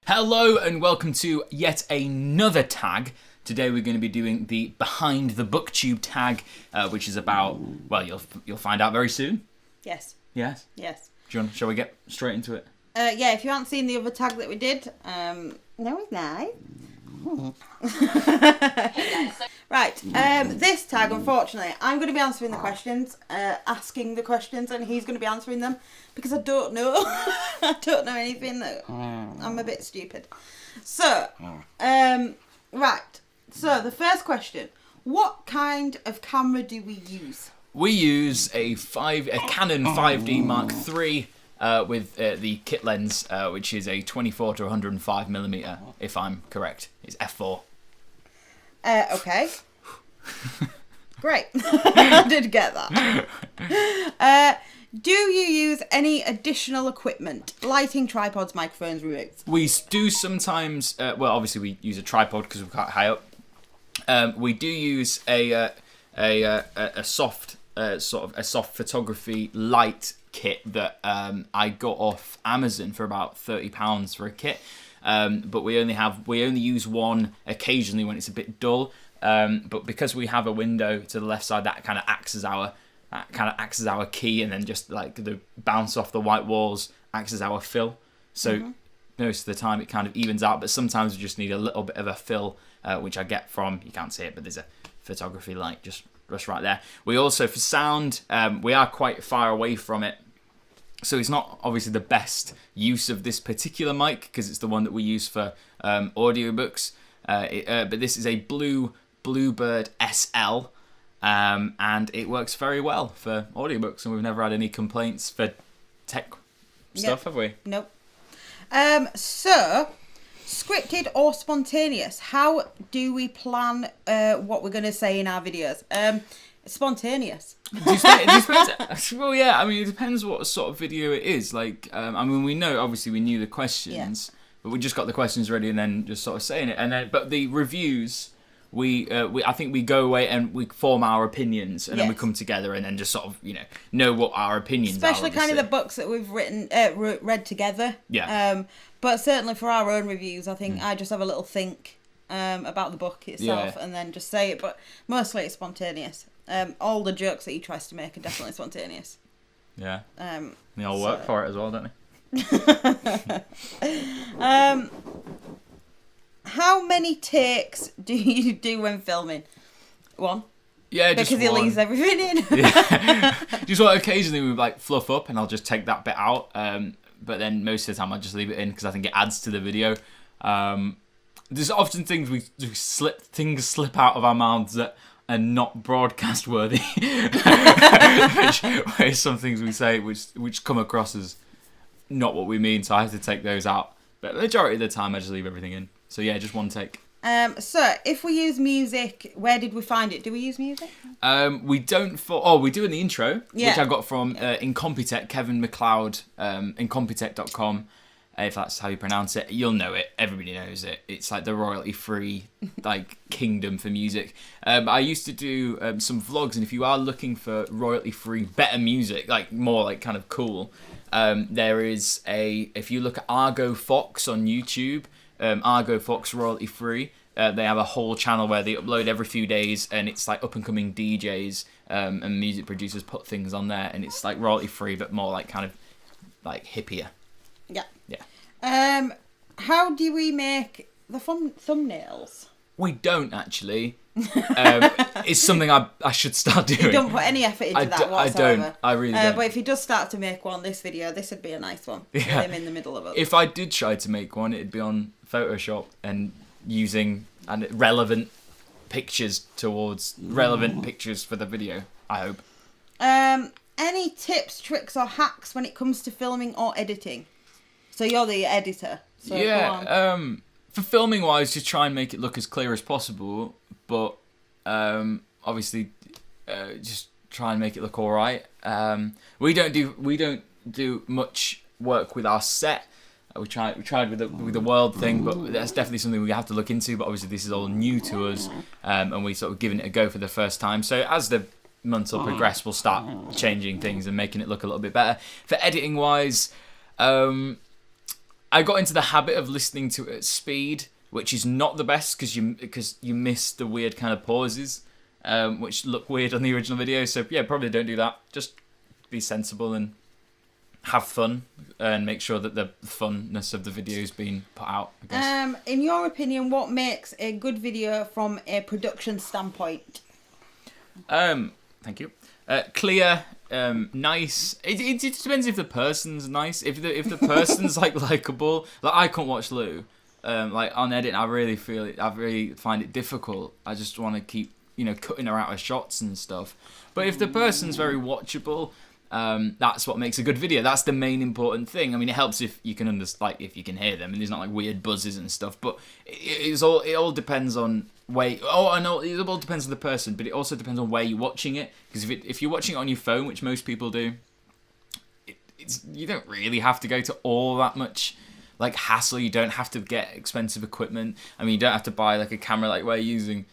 Hello and welcome to yet another tag. Today we're going to be doing the Behind the BookTube tag, which is about, well, you'll find out very soon. Yes. Yes? Yes. John, shall we get straight into it? Yeah, if you haven't seen the other tag that we did, no, it's nice. Right, this tag, unfortunately, I'm going to be answering the questions, asking the questions, and he's going to be answering them, because I don't know. I don't know anything. I'm a bit stupid. So, right, so the first question, what kind of camera do we use? We use a Canon 5D Mark III with the kit lens, which is a 24 to 105mm, if I'm correct. It's f4. Okay. Great. I did get that. Do you use any additional equipment? Lighting, tripods, microphones, remotes? We do sometimes, well, obviously we use a tripod because we're quite high up. We do use a soft photography light kit that I got off Amazon for about £30 for a kit. But we only use one occasionally when it's a bit dull. But because we have a window to the left side, that kind of acts as our key, and then just like the bounce off the white walls acts as our fill. So most of the time it kind of evens out, but sometimes we just need a little bit of a fill, which I get from, you can't see it, but there's a photography light just right there. We also, for sound, we are quite far away from it. So it's not obviously the best use of this particular mic because it's the one that we use for audiobooks. But this is a Bluebird SL, and it works very well for audiobooks, and we've never had any complaints for tech stuff, have we? Nope. So, scripted or spontaneous? How do we plan what we're going to say in our videos? Spontaneous. Well, yeah. I mean, it depends what sort of video it is. Like, I mean, we knew the questions, but we just got the questions ready and then just sort of saying it. And then, but the reviews, I think we go away and we form our opinions, and then we come together and then just sort of, know what our opinions are. Especially kind of the books that we've read together. Yeah. But certainly for our own reviews, I think I just have a little think about the book itself and then just say it. But mostly it's spontaneous. All the jokes that he tries to make are definitely spontaneous. Yeah. They all work for it as well, don't they? How many takes do you do when filming? One. Yeah, because just he one. leaves everything in. Just what occasionally we like fluff up, and I'll just take that bit out. But then most of the time I just leave it in because I think it adds to the video. There's often things we slip out of our mouths that are not broadcast worthy. which some things we say which come across as not what we mean, so I have to take those out. But the majority of the time I just leave everything in. So yeah, just one take. So if we use music, where did we find it? Do we use music? We don't we do in the intro, which I got from Incompetech, Kevin MacLeod, incompetech.com. If that's how you pronounce it, you'll know it. Everybody knows it. It's like the royalty-free kingdom for music. I used to do some vlogs, and if you are looking for royalty-free, better music, like more like kind of cool, there is if you look at Argo Fox on YouTube, Argo Fox royalty-free, they have a whole channel where they upload every few days, and it's like up-and-coming DJs and music producers put things on there, and it's like royalty-free, but more like kind of like hippier. Yeah. Yeah. How do we make the thumbnails? We don't actually. It's something I should start doing. You don't put any effort into that whatsoever. I don't. I really don't. But if he does start to make one, this would be a nice one. With him in the middle of it. If I did try to make one, it'd be on Photoshop and using relevant pictures for the video, I hope. Any tips, tricks, or hacks when it comes to filming or editing? So you're the editor. So go on. For filming wise, just try and make it look as clear as possible, but obviously just try and make it look all right. We don't do much work with our set. We tried with the world thing, but that's definitely something we have to look into. But obviously this is all new to us, and we sort of giving it a go for the first time. So as the months will progress, we'll start changing things and making it look a little bit better. For editing wise, I got into the habit of listening to it at speed, which is not the best because you miss the weird kind of pauses, which look weird on the original video. So yeah, probably don't do that. Just be sensible and have fun, and make sure that the funness of the video is being put out, I guess. In your opinion, what makes a good video from a production standpoint? Thank you. Clear, nice. It depends if the person's nice. If the person's like likable, like I can't watch Lou. Like on edit, I really find it difficult. I just want to keep cutting her out of shots and stuff. But if the person's very watchable, that's what makes a good video. That's the main important thing. I mean, it helps if you can understand, if you can hear them, and there's not like weird buzzes and stuff. But it all depends on way. Oh, I know it all depends on the person, but it also depends on where you're watching it. Because if you're watching it on your phone, which most people do, you don't really have to go to all that much like hassle. You don't have to get expensive equipment. I mean, you don't have to buy like a camera like we're using.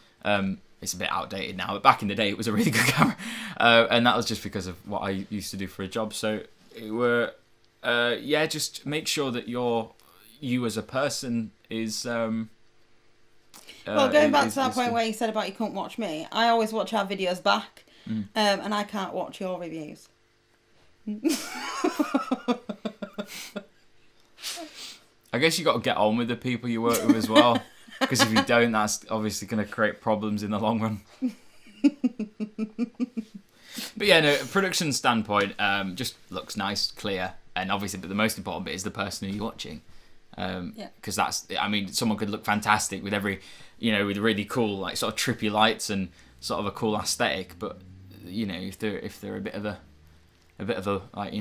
It's a bit outdated now, but back in the day it was a really good camera, and that was just because of what I used to do for a job. So just make sure that you as a person is. Well, going back to that point where you said about you couldn't watch me, I always watch our videos back, and I can't watch your reviews. I guess you got to get on with the people you work with as well. Because if you don't, that's obviously going to create problems in the long run. But yeah, no, production standpoint, just looks nice, clear, and obviously, but the most important bit is the person who you're watching. Because someone could look fantastic with with really cool, like sort of trippy lights and sort of a cool aesthetic, but if they're a bit of a like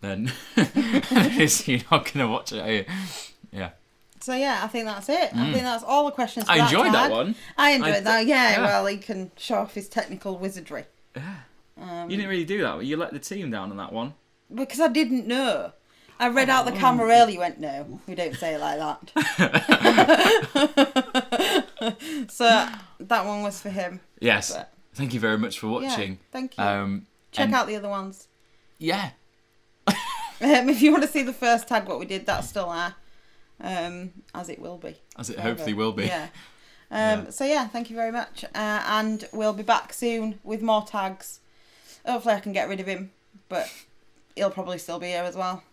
then you're not going to watch it, are you? Yeah. So yeah, I think that's it. I think that's all the questions for I enjoyed that one. I enjoyed that, yeah. Well, he can show off his technical wizardry. Yeah. You didn't really do that. You let the team down on that one. Because I didn't know. I read out the camera early, you went, no, we don't say it like that. So that one was for him. Yes. But, thank you very much for watching. Yeah, thank you. Check out the other ones. Yeah. If you want to see the first tag, what we did, that's still there. As it will be. As it hopefully will be. Yeah. So yeah, thank you very much. And we'll be back soon with more tags. Hopefully I can get rid of him, but he'll probably still be here as well.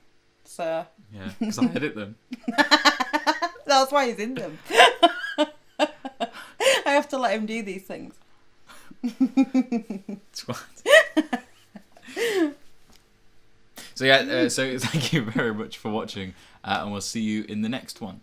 So yeah, because I edit them. That's why he's in them. I have to let him do these things. So yeah, so thank you very much for watching, and we'll see you in the next one.